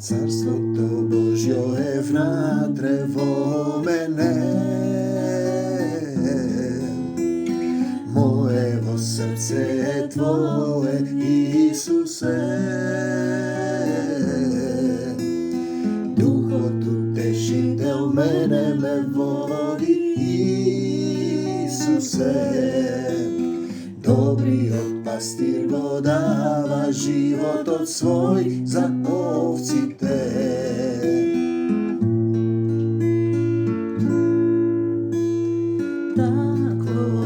Царството Божјо е внатре во мене, моево срце е Твое, Исусе. Духот утешител мене ме води, Исусе. Добриот пастир го дава животот свој за овците. Такво,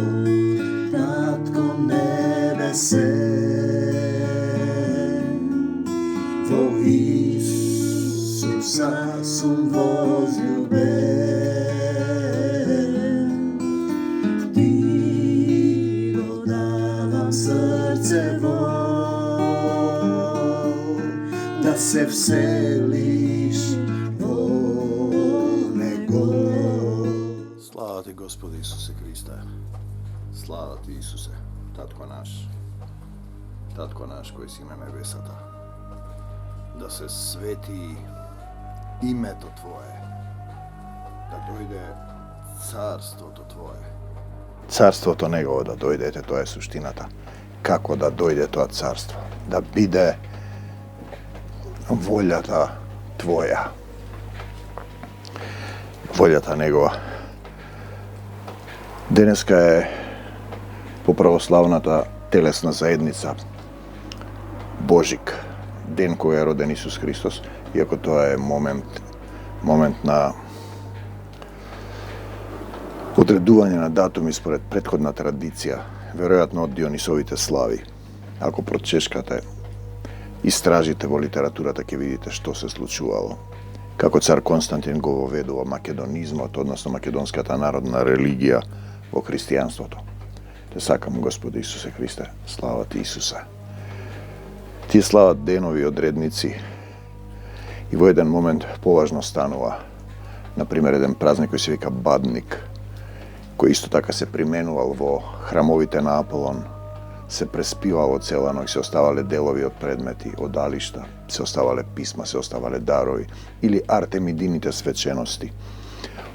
Татко небесе, во Исуса сум возљубен. Срцево, да се вселиш во него. Слава ти, Господи Исусе Христе. Слава ти, Исусе, Татко наш кој си на небесата. Да се свети името Твое, да дојде царството Твое. Царството Негово да дојдете, тоа е суштината. Како да дојде тоа царство? Да биде волјата Твоја. Волјата Негова. Денеска е по православната телесна заедница Божик, ден кој е роден Исус Христос, иако тоа е момент на одредување на датуми според претходна традиција, веројатно од Дионисовите слави. Ако прочешкате, истражите во литературата, ќе видите што се случувало. Како цар Константин го воведува македонизмот, односно македонската народна религија во христијанството. Те сакам, Господи Исусе Христе, слава ти, Исусе. Тие слават денови одредници и во еден момент поважно станува, например, еден празник кој се вика Бадник, кој исто така се применувал во храмовите на Аполон, се преспивало цела ноќ, се оставале делови од предмети, од алишта, се оставале писма, се оставале дарови, или артемидините свечености,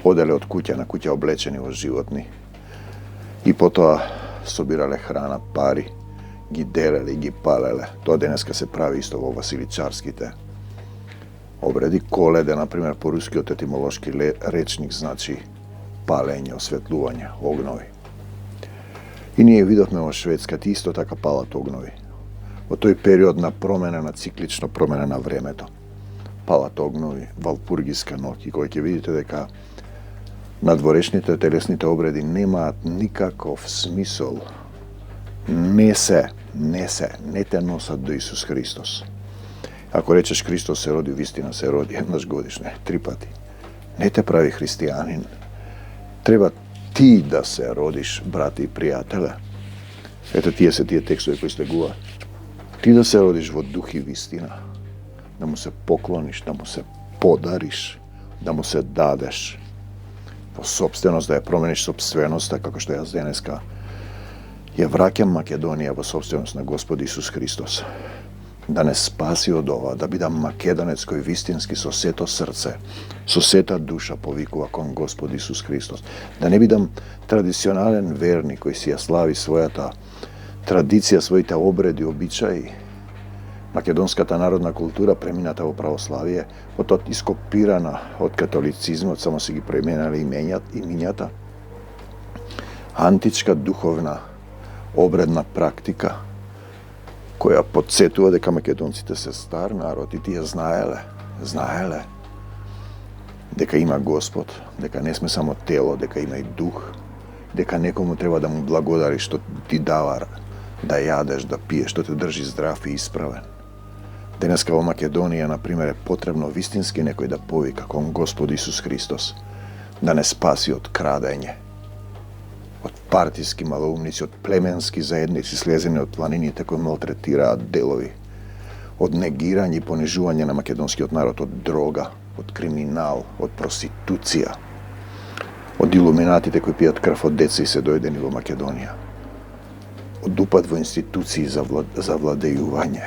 оделе од куќа на куќа облечени во животни, и потоа собирале храна, пари, ги делеле и ги палеле. Тоа денеска се прави исто во василичарските обреди. Коледе, например, по рускиот етимолошки речник значи палење, осветлување, огнови. И ние видовме во Шведска, ти исто така палат огнови. Во тој период на промена, на циклично промена на времето. Палат огнови, Валпургиска ноќ, и кој ќе видите дека надворешните телесните обреди немаат никаков смисол. Не те носат до Исус Христос. Ако речеш Христос се роди, вистина се роди еднаш годишно, 3 пати. Не те прави христијанин. Треба ти да се родиш, брати и пријателе. Ето тие се тие текстови кои слегуваат. Ти да се родиш во дух и вистина. Да му се поклониш, да му се подариш, да му се дадеш. Во собственост, да ја промениш собственоста, како што јас денеска ја враќам Македонија во собственост на Господи Исус Христос. Да не спаси од ова, да бидам македонец кој вистински со сето срце, со сета душа повикува кон Господ Исус Христос. Да не бидам традиционален верник кој си ја слави својата традиција, своите обреди, обичаи. Македонската народна култура премината во православие, потоа ископирана од католицизмот, само се ги пременале имињата. Античка духовна обредна практика, која подсетува дека македонците се стар народ и тие знаеле дека има Господ, дека не сме само тело, дека има и дух, дека некому треба да му благодари што ти дава да јадеш, да пиеш, што те држи здрав и исправен. Денеска во Македонија, например, е потребно вистински некој да повика кон Господ Исус Христос, да не спаси од крадење, од партиски малоумници, од племенски заедници слезени од планините кои малтретираат делови, од негирање и понижување на македонскиот народ, од дрога, од криминал, од проституција, од илуминатите кои пијат крв од деца и се дојдени во Македонија. од упад во институции за владејување,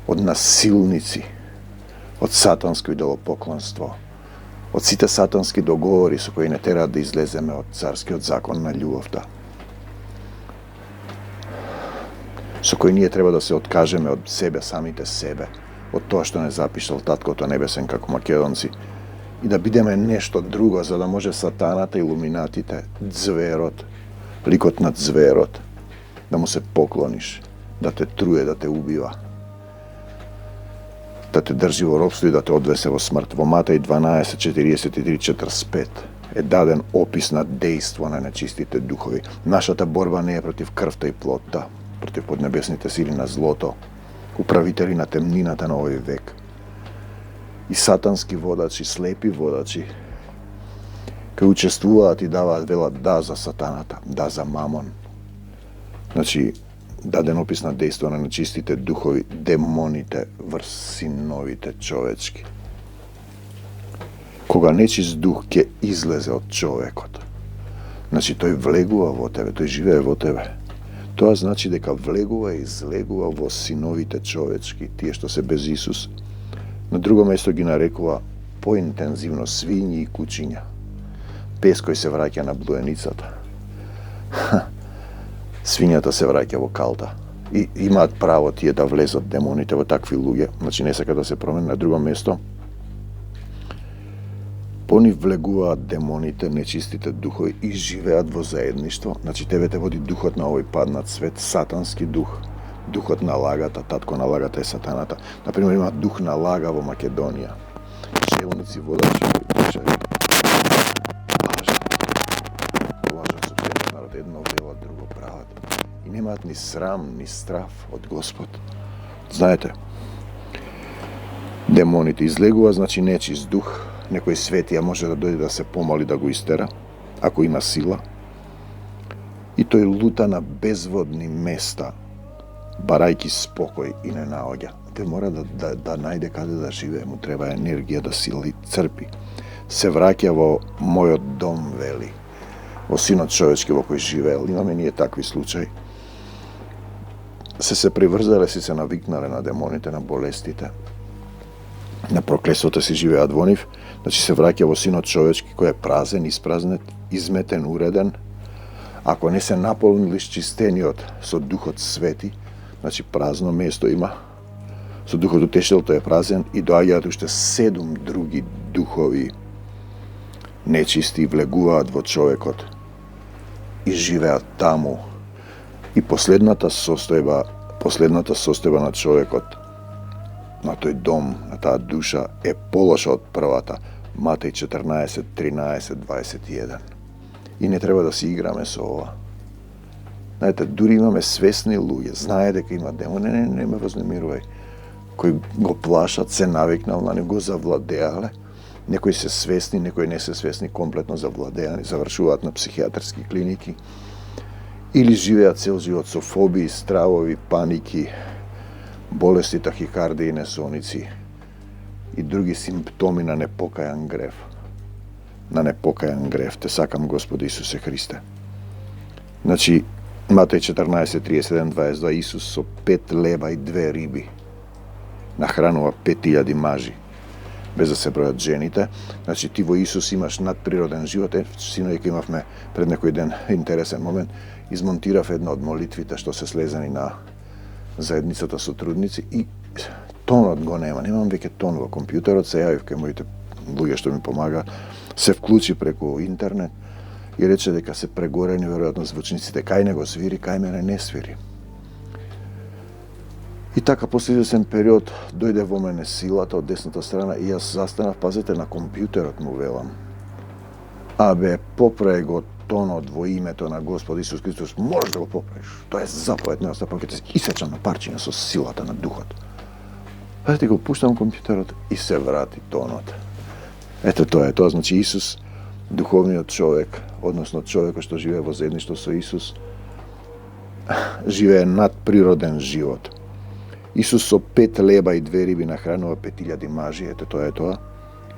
од насилници, од сатанско идолопоклонство, од сите сатански договори со кои не тераат да излеземе од царскиот закон на љубовта, со кои ние треба да се откажеме од себе, самите себе, од тоа што не запишал Таткото Небесен како македонци, и да бидеме нешто друго, за да може сатаната, илуминатите, зверот, ликот на зверот, да му се поклониш, да те труе, да те убива, да те држи во робство и да те одвесе во смрт. Во Матеј 12:43-45 е даден опис на дејство на нечистите духови. Нашата борба не е против крвта и плотта, против поднебесните сили на злото, управители на темнината на овој век. И сатански водачи, слепи водачи, кои учествуваат и даваат, велат да за сатаната, да за мамон. Значи, даден опис на дејство на нечистите духови, демоните врз синовите човечки. Кога нечист дух ќе излезе од човекот, значи тој влегува во тебе, тој живее во тебе. Тоа значи дека влегува и излегува во синовите човечки, тие што се без Исус. На друго место ги нарекува поинтензивно свињи и кучиња. Пес кој се враќа на блуеницата. Свињата се враќа во калта. И имаат право тие да влезат демоните во такви луѓе, значи не сака да се промени. На друго место, по нив влегуваат демоните, нечистите духови и живеат во заедништво. Значи тебе те води духот на овој паднат свет, сатански дух, духот на лагата, татко на лагата е сатаната. Например, има дух на лага во Македонија. Челници, водачи, политичари, лажат со целиот народ, едно велат, друго прават. И немаат ни срам, ни страф од Господ. Знаете, демоните излегува, значи нечист дух, некој светија може да дојде да се помоли да го истера, ако има сила. И тој лута на безводни места, барајки спокој и не наоѓа. Те мора да најде каде да живее, му треба енергија да сили црпи. Се враќа во мојот дом, вели, во синот човечки во кој живеел. Имаме ние такви случаи. Се приврзале, се навикнале на демоните, на болестите, на проклесото си живеат во нив. Значи се враќа во синот човечки кој е празен, испразнет, изметен, уреден. Ако не се наполнили чистениот со Духот Свети, значи празно место има, со Духот Утешител тој е празен и доаѓаат уште 7 други духови нечисти, влегуваат во човекот и живеат таму. И последната состојба на човекот, на тој дом, на таа душа, е полоша од првата. Матеј 14:13-21. И не треба да си играме со ова. Знаете, дури имаме свесни луѓе, знае дека има демони, не ме вознемирувај, кои го плашат, се навикнал на него, го завладеале. Некои се свесни, некои не се свесни, комплетно завладеани, завршуваат на психијатрски клиники, или живеат цел живот со фобии, стравови, паники, болести, тахикардии, несоници и други симптоми на непокајан грев. На непокајан грев. Те сакам, Господи Исусе Христе. Значи, Матеј 14:37-22, Исус со 5 леба и 2 риби нахранува 5000 мажи, без да се бројат жените. Значи, ти во Исус имаш надприроден живот. Синојка имавме пред некој ден интересен момент. Измонтирав една од молитвите што се слезени на заедницата сотрудници и тонот го нема. Немам веќе тон во компјутерот, се јавив кај моите луѓе што ми помага, се вклучи преку интернет и рече дека се прегорени веројатно звучниците, кај него свири, кај мене не свири. И така, после извесен период, дојде во мене силата од десната страна и јас застанав, пазете, на компјутерот му велам. Абе, поправи го тонот во името на Господ Исус Христос, можеш да го поправиш. Тоа е заповед, не остапам, ќе се исечам на парчиња со силата на Духот. Пазете, го пуштам компјутерот и се врати тонот. Ето тоа е, тоа значи Исус, духовниот човек, односно човекот што живее во заедништво со Исус, живее надприроден живот. Исус со 5 леба и 2 риби нахранува 5000 мажи, ето тоа е тоа,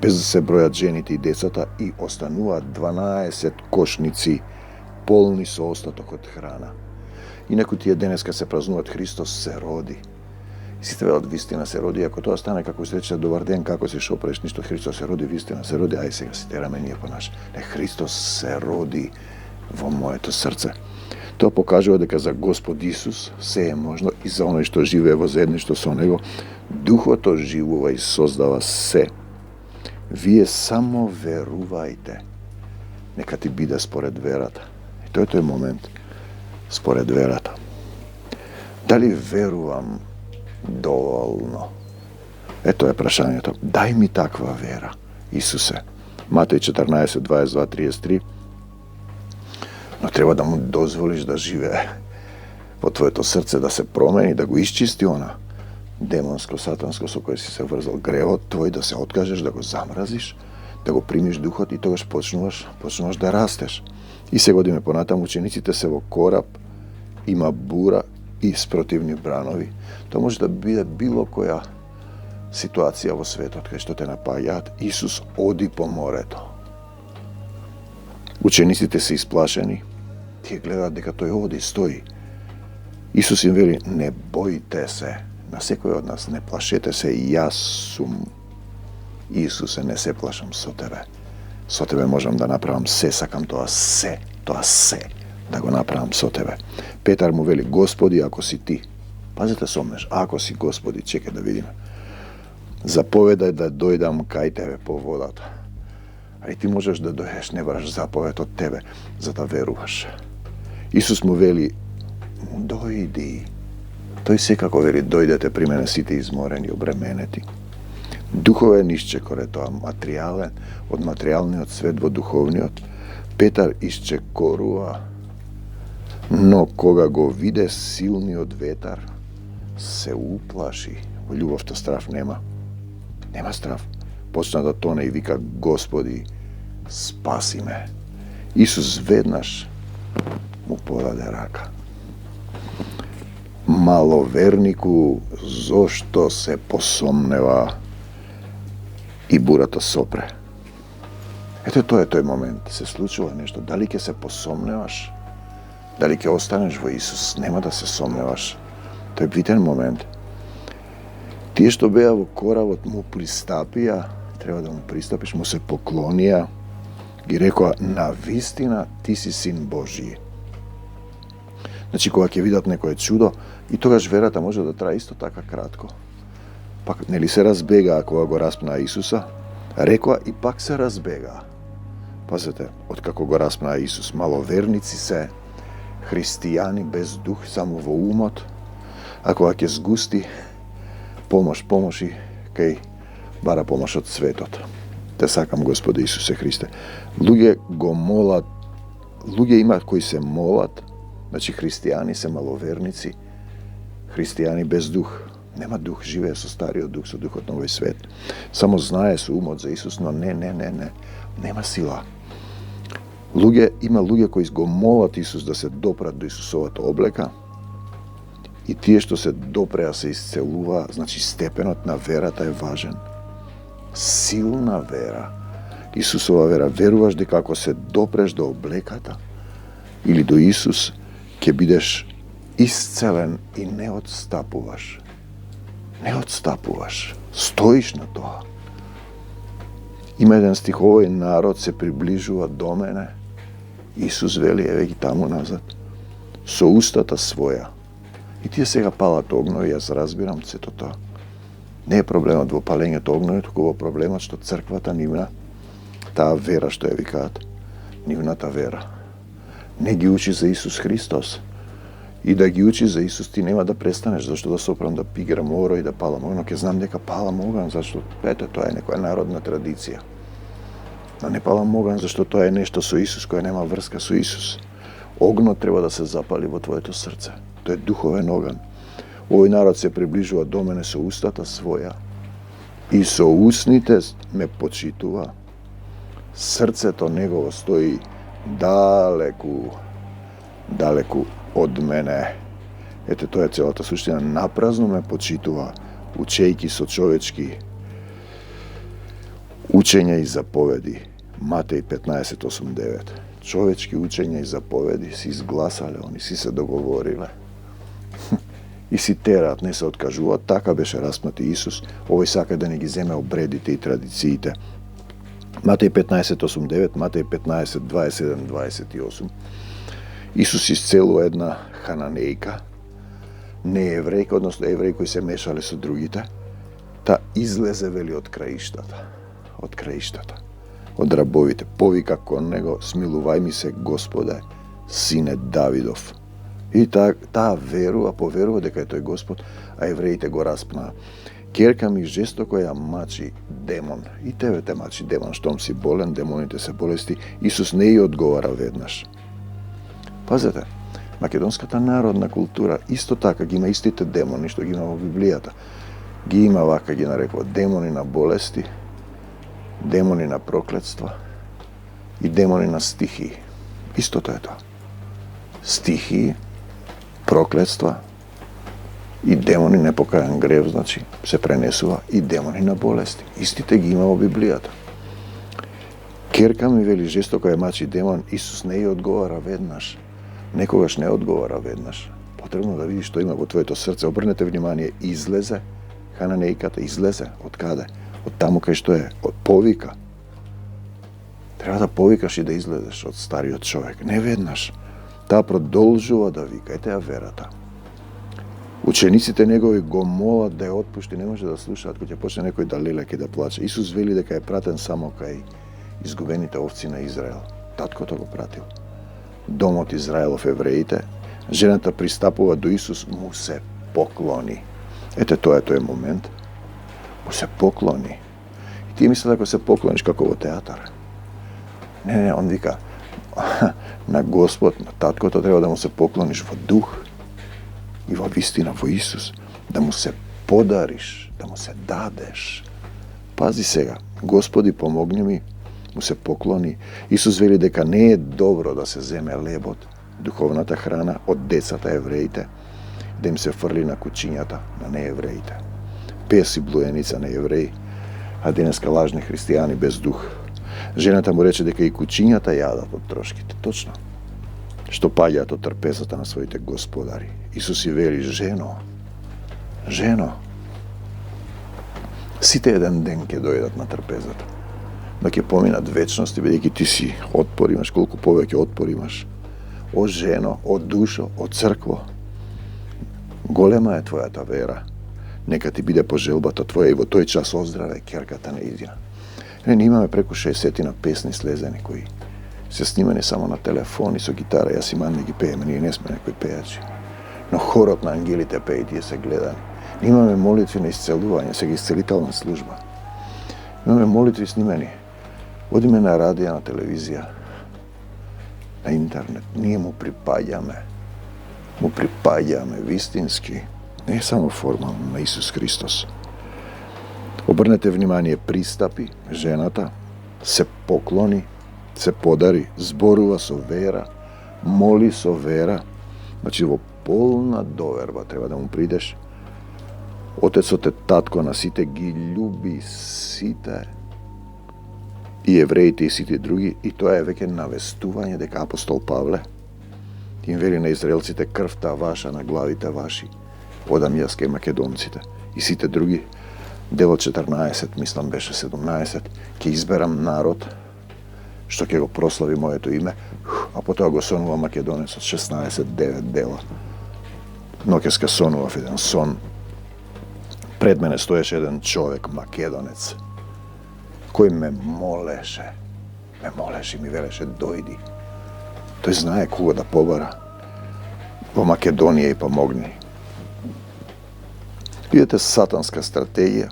без да се бројат жените и децата, и остануваат 12 кошници полни со остаток од храна. И некој тие денеска се празнуваат Христос се роди. И сите велат вистина се роди, ако тоа стане како се рече добар ден, како се шопреш, ништо Христос се роди, вистина се роди, ај сега си тераме ние по наш. Не, Христос се роди во моето срце. Тоа покажува дека за Господ Исус се е можно и за оној што живее во заедништво со Него, Духот оживува и создава се. Вие само верувајте. Нека ти биде според верата. И тој е тој момент. Според верата. Дали верувам доволно? Ето е прашањето. Дај ми таква вера, Исусе. Матеј 14, 22, 33. Но треба да му дозволиш да живее во твоето срце, да се промени, да го исчисти она демонско, сатанско со кој си се врзал, гревот твој, да се откажеш, да го замразиш, да го примиш духот и тогаш почнуваш да растеш. И се годиме понатаму, учениците се во кораб, има бура и спротивни бранови. Тоа може да биде било која ситуација во светот кај што те напаѓаат. Исус оди по морето. Учениците се исплашени. Тие гледаат дека тој оди, стои. Исус им вели, не бојте се. На секој од нас, не плашете се, јас сум. Исусе, не се плашам со тебе. Со тебе можам да направам се, сакам тоа се, да го направам со тебе. Петар му вели, Господи, ако си ти. Пазете сомнеш, ако си Господи, чекај да видиме. Заповедај да дојдам кај тебе по водата. А и ти можеш да дојдеш, не бараш заповед од тебе, за да веруваш. Исус му вели, дојди. Тој секако вели, дојдете при мене сите изморени и обременети. Духовен исчекор е тоа материјален, од материјалниот свет во духовниот. Петар исчекорува, но кога го виде силниот ветар, се уплаши. Во љубовта страв нема. Нема страв. Почна да тоне и вика, Господи, спаси ме. Исус веднаш му подаде рака. Маловернику, зошто се посомнева? И бурата сопре. Ето тоа е тој момент. Се случува нешто. Дали ќе се посомневаш? Дали ќе останеш во Исус? Нема да се сомневаш. Тој е битен момент. Тие што беа во коработ му пристапија, треба да му пристапиш, му се поклонија, ги рекоа, на вистина ти си син Божи. Значи, кога ќе видат некое чудо, и тогаш верата може да трае исто така кратко. Пак, нели се разбегаа кога го распнаа Исуса? Рекоа и пак се разбегаа. Пазете, откако го распнаа Исус, маловерници се, христијани без дух, само во умот, а кога ќе сгусти, помош и кај бара помош од светот. Те сакам, Господи Исусе Христе. Луѓе го молат, луѓе имаат кои се молат, значи христијани се маловерници, христијани без дух. Нема дух, живее со стариот дух, со духот на овој свет. Само знае со умот за Исус, но не. Нема сила. Има луѓе кои го молат Исус да се допрат до Исусовата облека, и тие што се допреа се исцелува, значи степенот на верата е важен. Силна вера. Исусова вера. Веруваш дека ако се допреш до облеката или до Исус, ќе бидеш исцелен и не отстапуваш. Не отстапуваш. Стоиш на тоа. Има еден стих, овој народ се приближува до мене. Исус вели, еве ги таму назад, со устата своја. И тие сега палат огнови, јас разбирам сето тоа. Не е проблемот во палењето огнови, туку во проблемот што црквата нивна, таа вера што ја викаат, нивната вера, не ги учи за Исус Христос. И да ги учи за Исус, ти нема да престанеш, зашто да сопрам да пиграм оро и да палам оган, но ќе знам дека палам оган, зашто ето тоа е некоја народна традиција. Но не палам оган, зашто тоа е нешто со Исус, која нема врска со Исус. Огнот треба да се запали во твоето срце. Тоа е духовен оган. Овој народ се приближува до мене со устата своја и со усните ме почитува. Срцето негово стои далеку од мене. Ете, тоа е целата суштина. Напразно ме почитува, учејки со човечки учења и заповеди. Матеј 15:8-9. човечки учења и заповеди си изгласале, они си се договориле. И си тераат, не се откажуваат. Така беше распнат и Исус. Овој сака да не ги земе обредите и традициите. Матеј 15:8-9, Матеј 15:27-28. Исус исцелува една хананејка, не еврејка, односно евреи кои се мешале со другите, та излезе, вели, од краиштата, од рабовите, повика кон него: смилувај ми се, Господе, сине Давидов. И таа поверува дека е тој Господ, а евреите го распнаа. Ќерка ми жестоко ја мачи демон. И тебе те мачи демон, штом си болен, демоните се болести. Исус не ја одговара веднаш. Пазете, македонската народна култура исто така ги има истите демони што ги има во Библијата. Ги има, вака ги нарекува, демони на болести, демони на проклетства и демони на стихии. Истото е тоа. Стихии, проклетства и демони непокајан грев, значи се пренесува и демони на болести. Истите ги има во Библијата. Ќерка ми, вели, жестоко ја мачи демон. Исус не ја одговара веднаш. Некогаш не одговара веднаш. Потребно да видиш што има во твоето срце. Обрнете внимание, излезе хананејката, излезе. Од каде? Од таму кај што е, од повика. Треба да повикаш и да излезеш од стариот човек. Не веднаш. Таа продолжува да вика. Ете ја верата. Учениците негови го молат да ја отпушти, не може да слушаат, кога ќе почне некој да лелека и да плаче. Исус вели дека е пратен само кај изгубените овци на Израел. Таткото го пратил. Домот Израелов, евреите, жената пристапува до Исус, му се поклони. Ете, тоа е тој момент. Му се поклони. И ти мисли дека се поклониш како во театар. Не, он вика, на Господ, на таткото треба да му се поклониш во дух и во вистина во Исус, да му се подариш, да му се дадеш. Пази сега, Господи, помогни ми, му се поклони. Исус вели дека не е добро да се земе лебот, духовната храна, од децата евреите, да им се фрли на кучињата на неевреите. Пес и блуеница на евреи, а денеска лажни христијани без дух. Жената му рече дека и кучињата јадат од трошките. Точно. Што паѓаат од трпезата на своите господари. Исус и вели: жено, сите еден ден ќе дојдат на трпезата. Но ќе поминат вечности, бидејќи ти си отпор имаш, колку повеќе отпор имаш. О жено, о душо, о цркво, голема е твојата вера. Нека ти биде пожелбата твоја и во тој час оздраве ќерката нејзина. Не имаме преку 60 на песни слезени кои се снимани само на телефон и со гитара. Јас и Манни ги пееме, ние не сме некои пејачи. Но хорот на ангелите пее и тие се гледани. Имаме молитви на исцелување, сега исцелителна служба. Имаме молитви снимени. Одиме на радија, на телевизија, на интернет. Ние му припаѓаме вистински, не само формално, на Исус Христос. Обрнете внимание, пристапи, жената, се поклони, се подари, зборува со вера, моли со вера. Значи, во полна доверба треба да му придеш. Отецот е татко на сите, ги љуби сите, и евреите и сите други, и тоа е веќе навестување дека апостол Павле им вели на израелците: крвта ваша на главите ваши, одам јас кај македонците и сите други. Делот 14, мислам беше 17, ќе изберам народ што ќе го прослави моето име, а потоа го сонува македонецот 16-9 дела. Ноќеска сонував еден сон. Пред мене стоеше еден човек, македонец, кој ме молеше и ми велеше: дојди. Тој знае кого да побара во Македонија и помогни. Видете сатанска стратегија,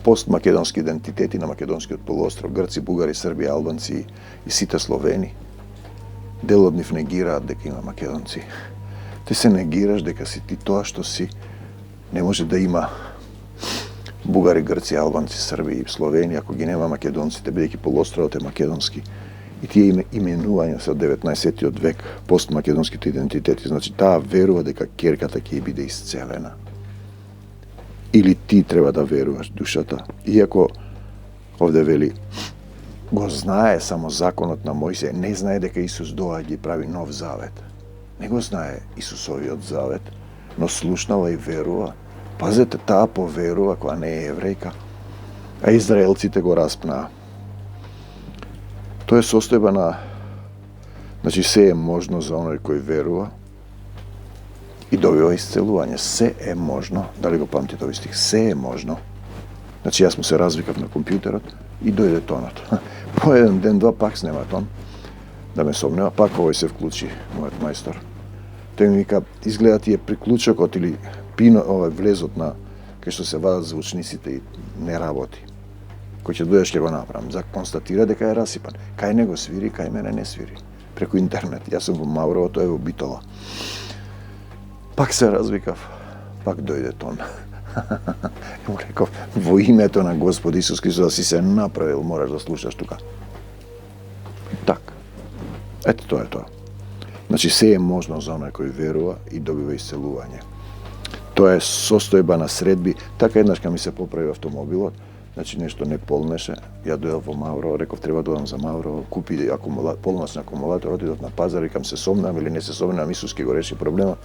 постмакедонски идентитети на македонскиот полуостров, грци, бугари, срби, албанци и сите словени. Дел од нив негираат дека има македонци. Ти се негираш дека си ти тоа што си. Не може да има бугари, грци, албанци, срби и словени ако ги нема македонците, бидејќи полуостровот е македонски. И тие именувања се од 19 век, постмакедонските идентитети, значи таа верува дека ќерката ќе биде исцелена. Или ти треба да веруваш душата. Иако овде вели го знае само законот на Мојсија, не знае дека Исус доаѓа и прави нов завет. Не го знае Исусовиот завет, но слушнала и верува. Пазете, таа поверува која не е еврејка, а израелците го распнаа. Тоа е состојба на... Значи, се е можно за оној кој верува и добива исцелување. Се е можно. Дали го памтите овој стих? Се е можно. Значи, јас му се развикав на компјутерот и дојде тонот. По еден ден, два пак снема тон, да ме сомнева, пак овој се вклучи, мојот мајстор. Тој ми вика, изгледа ти е приклучокот или влезот на кај што се вадат звучниците и не работи. Кој ќе дојдеш ќе го направам. За констатира дека е расипан. Кај него свири, кај мене не свири. Преку интернет. Јас сум во Маврово, тој е во Битола. Пак се развикав, пак дојде тон. Му реков, во името на Господ Исус Христос, да си се направил, мораш да слушаш тука. Так. Ето тоа е тоа. Значи, се е можно за оној кој верува и добива исцелување. Тоа е состојба на средби. Така еднаш кога ми се поправи автомобилот, значи нешто не полнеше, ја дојдов во Маврово, реков треба да одам за Маврово, купи полночен акумулатор, отидов на пазар, викам се сомнам или не се сомнам, Исус ќе го реши проблема.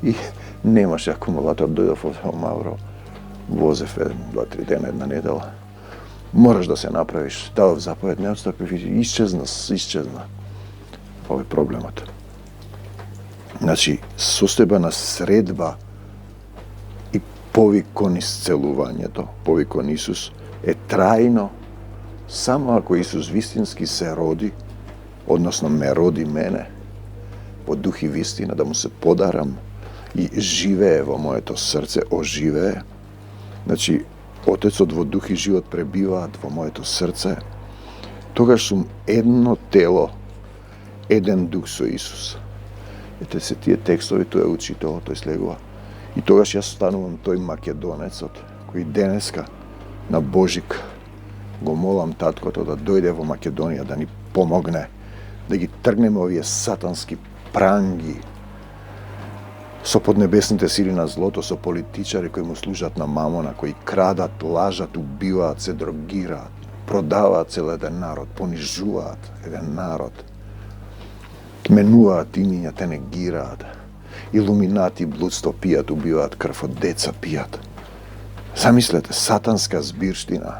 И немаше акумулатор, дојдов во Маврово. Возев 2-3 дена, една недела. Мораш да се направиш. Дадов заповед, не отстапив и исчезна. Овој проблемот. Значи, состојба на средба и повик кон исцелувањето, повик кон Исус, е трајно само ако Исус вистински се роди, односно ме роди мене, по дух и вистина, да му се подарам и живее во моето срце, оживее. Значи, Отецот во дух и живот пребиваат во моето срце, тогаш сум едно тело, еден дух со Исус. Ете се тие текстови, тој е учителот, тој слегува. И тогаш јас станувам тој македонецот, кој денеска на Божик го молам таткото да дојде во Македонија, да ни помогне, да ги тргнеме овие сатански пранги со поднебесните сили на злото, со политичари кои му служат на мамона, кои крадат, лажат, убиваат, се дрогираат, продаваат цел еден народ, понижуваат еден народ, менуваат имиња, те негираат, илуминати, блудство пијат, убиваат крв од деца, пијат. Замислете, сатанска збирштина,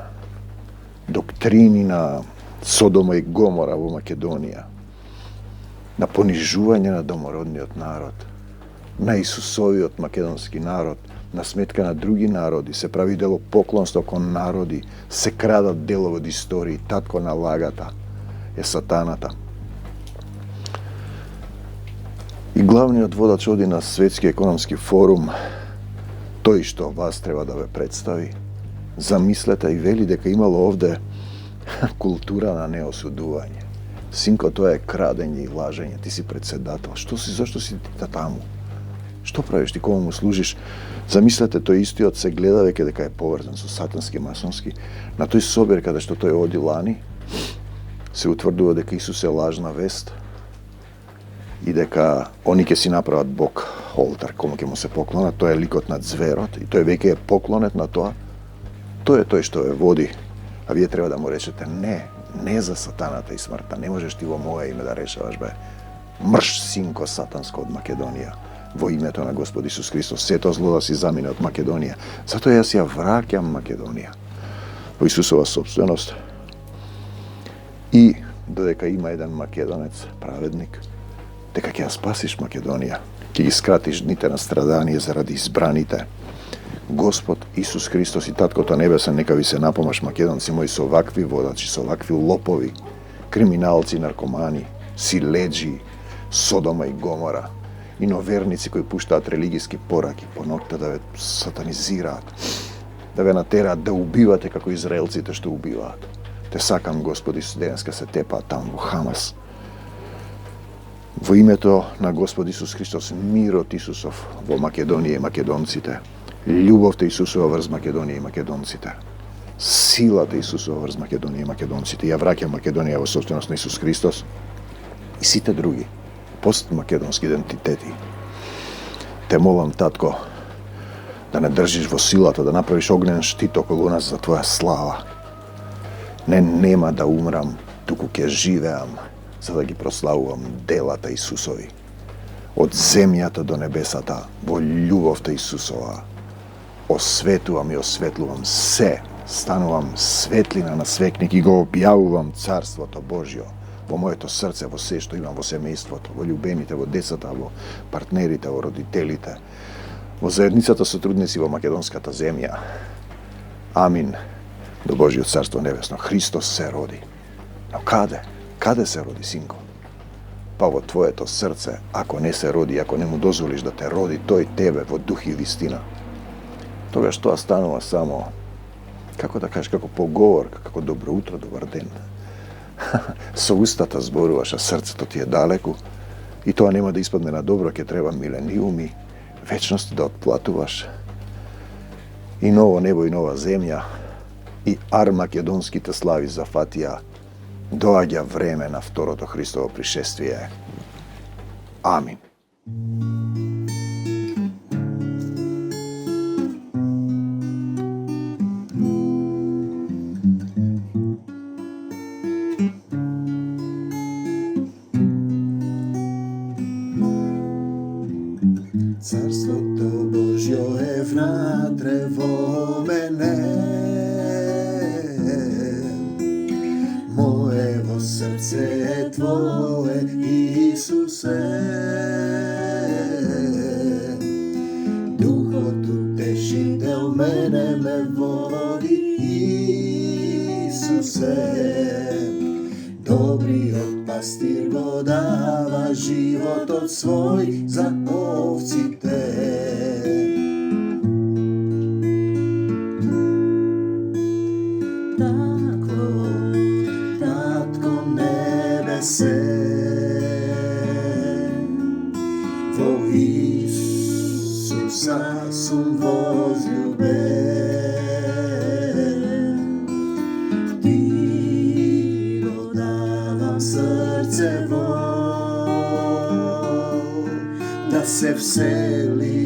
доктрини на Содома и Гомора во Македонија, на понижување на домородниот народ, на Исусовиот македонски народ, на сметка на други народи, се прави дело поклонство кон народи, се крадат делови од истории, татко на лагата е сатаната. И главниот водач оди на Светски економски форум, тој што вас треба да ве представи, замислете и вели дека имало овде култура на неосудување. Синко, тоа е крадење и лажење, ти си председател. Зашто си ти таму? Што правиш ти, кому му служиш? Замислете, тој истиот се гледа веќе дека е поврзан со сатански, масонски. На тој собир каде што тој оди лани, се утврдува дека Исус е лажна вест и дека они ќе си направат Бог олтар, кому ќе му се поклонат. Тој е ликот на зверот и тој веќе е поклонет на тоа. Тој е тој што ве води. А вие треба да му речете не за сатаната и смртта. Не можеш ти во моје име да решаваш, бе. Мрш, синко сатанско од Македонија. Во името на Господ Исус Христос, сето зло да си замине од Македонија. Затоа јас ја враќам Македонија во Исусова собственост. И додека има еден македонец, праведник, дека ќе ја спасиш Македонија, ќе ги скратиш дните на страдание заради избраните. Господ Исус Христос и Таткото Небесен нека ви се напомаш, македонци мои, со вакви водачи, со вакви лопови, криминалци, наркомани, силеджи, Содома и Гомора, иноверници кои пуштаат религиски пораки по ноќта да ве сатанизираат, да ве натераат да убивате како израелците што убиваат. Те сакам, Господи, денеска се тепаат таму во Хамас. Во името на Господ Исус Христос, мирот Исусов во Македонија и македонците, љубовта Исусова врз Македонија и македонците, силата Исусова врз Македонија и македонците, ја враќа Македонија во собственост на Исус Христос и сите други постмакедонски идентитети. Те молам, татко, да не држиш во силата, да направиш огнен штит околу нас за твоја слава Нема да умрам, туку ќе живеам, за да ги прославувам делата Исусови. Од земјата до небесата, во љубовта Исусова, осветувам и осветлувам се, станувам светлина на свекник и го објавувам Царството Божјо во моето срце, во се што имам во семејството, во љубените, во децата, во партнерите, во родителите, во заедницата сотрудници во македонската земја. Амин. До Божјиот Царство Небесно. Христос се роди. Но каде? Каде се роди, синко? Па во твоето срце, ако не се роди, ако не му дозволиш да те роди, тој тебе во дух и вистина. Тогаш тоа станува само, како да кажеш, како поговорка, како добро утро, добар ден. Со устата зборуваш, а срцето ти е далеку, и тоа нема да испадне на добро, ќе треба милениуми, вечности да отплатуваш. И ново небо и нова земја, и армакедонските слави зафатија, доаѓа време на второто Христово пришествие. Амин. Царството Божјо е внатре во мене, моево срце е Твое, Исусе. Духот утешител мене ме води, Исусе. Добриот пастир го дава животот свој за овците. Такво, Татко Небесе, во Исуса сум возљубен. Ти го давам срцево, да се всели